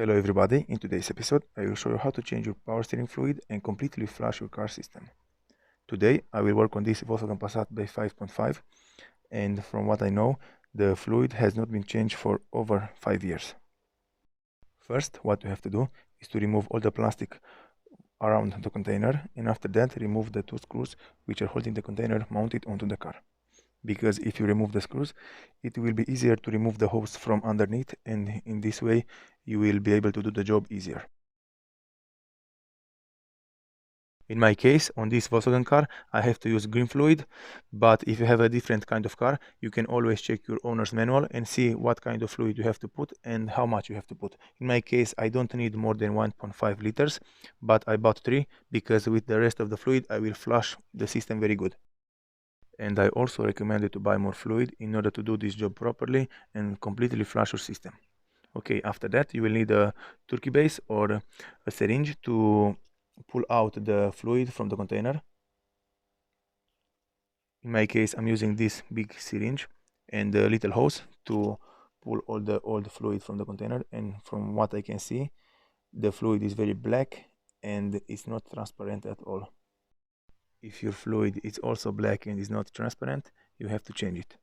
Hello everybody, in today's episode I will show you how to change your power steering fluid and completely flush your car system. Today I will work on this Volkswagen Passat by 5.5 and from what I know the fluid has not been changed for over 5 years. First, what you have to do is to remove all the plastic around the container, and after that remove the two screws which are holding the container mounted onto the car. Because if you remove the screws, it will be easier to remove the hose from underneath, and in this way you will be able to do the job easier. In my case, on this Volkswagen car, I have to use green fluid, but if you have a different kind of car, you can always check your owner's manual and see what kind of fluid you have to put and how much you have to put. In my case, I don't need more than 1.5 liters, but I bought 3 because with the rest of the fluid, I will flush the system very good. And I also recommend you to buy more fluid in order to do this job properly and completely flush your system. Okay, after that you will need a turkey base or a syringe to pull out the fluid from the container. In my case I'm using this big syringe and a little hose to pull all the fluid from the container, and from what I can see the fluid is very black and it's not transparent at all. If your fluid is also black and is not transparent, you have to change it.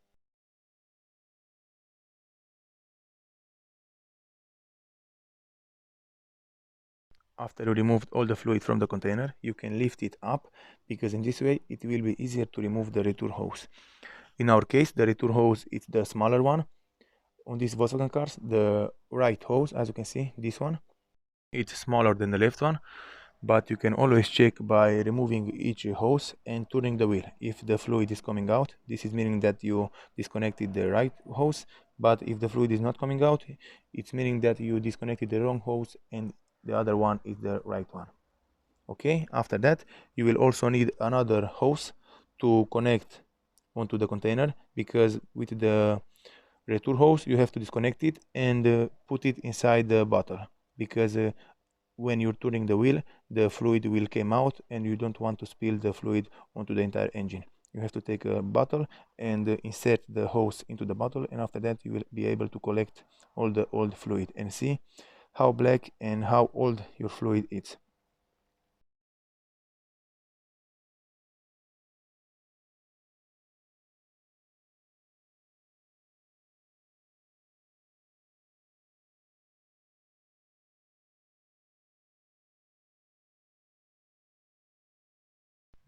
After you removed all the fluid from the container, you can lift it up, because in this way it will be easier to remove the return hose. In our case, the return hose is the smaller one. On these Volkswagen cars, the right hose, as you can see, this one, it's smaller than the left one, but you can always check by removing each hose and turning the wheel. If the fluid is coming out, this is meaning that you disconnected the right hose, but if the fluid is not coming out, it's meaning that you disconnected the wrong hose and the other one is the right one. Okay, after that you will also need another hose to connect onto the container, because with the return hose you have to disconnect it and put it inside the bottle, because when you're turning the wheel the fluid will come out and you don't want to spill the fluid onto the entire engine. You have to take a bottle and insert the hose into the bottle, and after that you will be able to collect all the old fluid and see how black and how old your fluid is.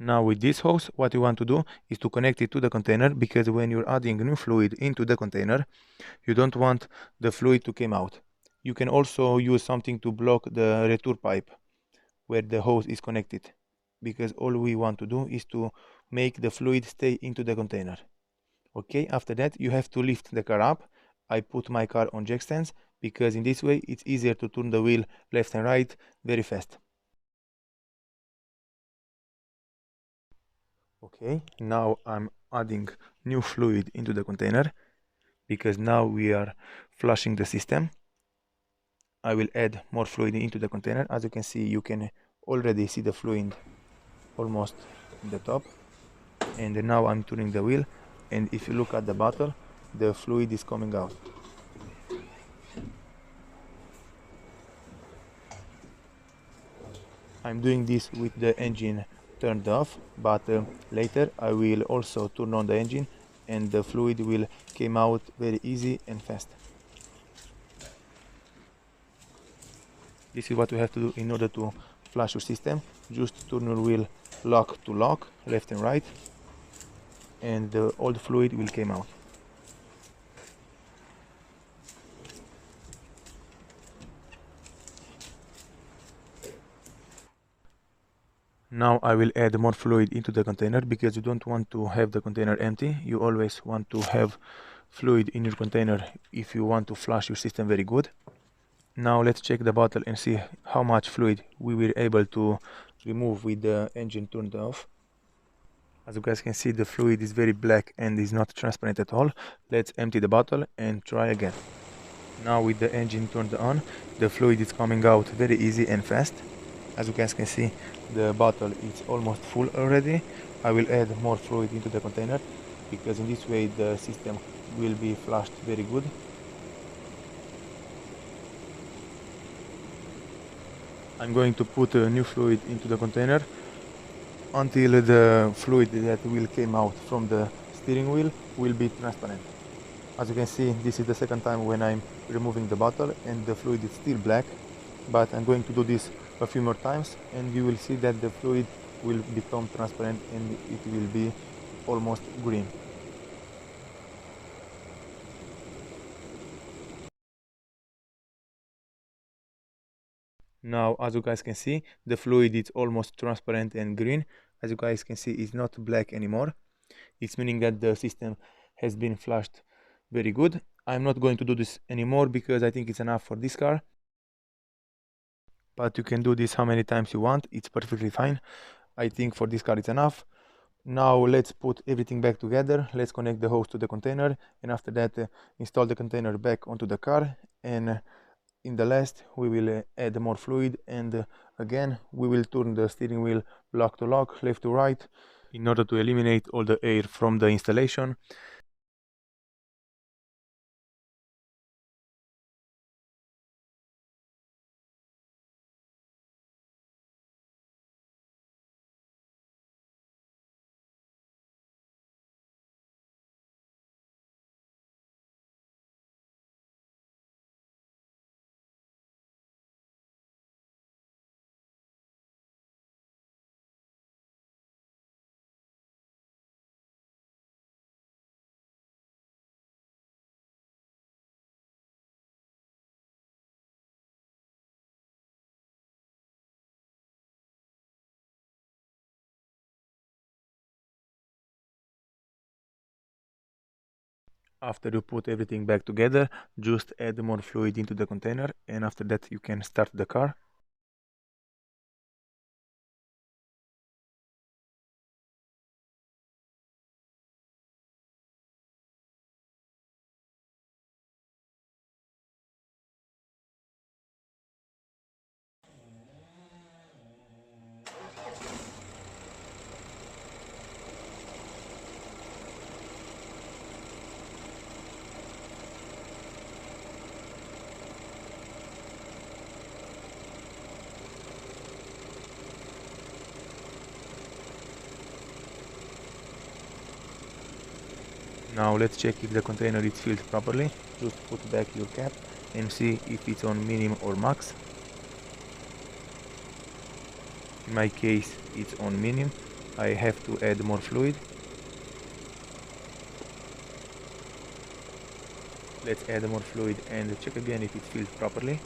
Now with this hose, what you want to do is to connect it to the container, because when you're adding new fluid into the container, you don't want the fluid to come out. You can also use something to block the return pipe where the hose is connected, because all we want to do is to make the fluid stay into the container. Okay, after that you have to lift the car up. I put my car on jack stands because in this way it's easier to turn the wheel left and right very fast. Okay, now I'm adding new fluid into the container because now we are flushing the system. I will add more fluid into the container. As you can see, you can already see the fluid almost in the top. And now I'm turning the wheel, and if you look at the bottle, the fluid is coming out. I'm doing this with the engine turned off, but later I will also turn on the engine and the fluid will come out very easy and fast. This is what you have to do in order to flush your system. Just turn your wheel lock to lock, left and right, and the old fluid will come out. Now I will add more fluid into the container, because you don't want to have the container empty. You always want to have fluid in your container if you want to flush your system very good. Now let's check the bottle and see how much fluid we were able to remove with the engine turned off. As you guys can see, the fluid is very black and is not transparent at all. Let's empty the bottle and try again. Now with the engine turned on, the fluid is coming out very easy and fast. As you guys can see, the bottle is almost full already. I will add more fluid into the container, because in this way the system will be flushed very good. I'm going to put a new fluid into the container until the fluid that will come out from the steering wheel will be transparent. As you can see, this is the second time when I'm removing the bottle and the fluid is still black, but I'm going to do this a few more times and you will see that the fluid will become transparent and it will be almost green. Now, as you guys can see, the fluid is almost transparent and green. As you guys can see, it's not black anymore. It's meaning that the system has been flushed very good. I'm not going to do this anymore because I think it's enough for this car. But you can do this how many times you want. It's perfectly fine. I think for this car it's enough. Now let's put everything back together. Let's connect the hose to the container, and after that install the container back onto the car, and in the last we will add more fluid, and again we will turn the steering wheel lock to lock, left to right, in order to eliminate all the air from the installation. After you put everything back together, just add more fluid into the container, and after that you can start the car. Now let's check if the container is filled properly. Just put back your cap and see if it's on minimum or max. In my case it's on minimum. I have to add more fluid. Let's add more fluid and check again if it's filled properly.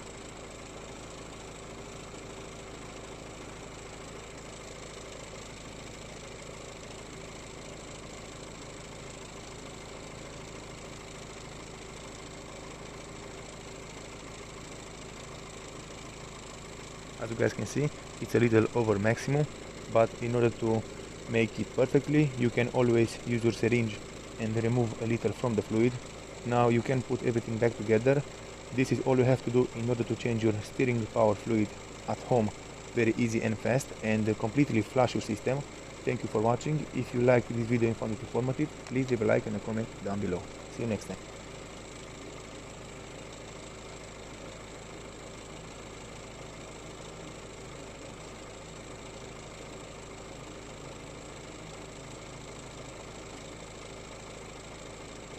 As you guys can see, it's a little over maximum, but in order to make it perfectly, you can always use your syringe and remove a little from the fluid. Now you can put everything back together. This is all you have to do in order to change your steering power fluid at home. Very easy and fast, and completely flush your system. Thank you for watching. If you liked this video and found it informative, please leave a like and a comment down below. See you next time.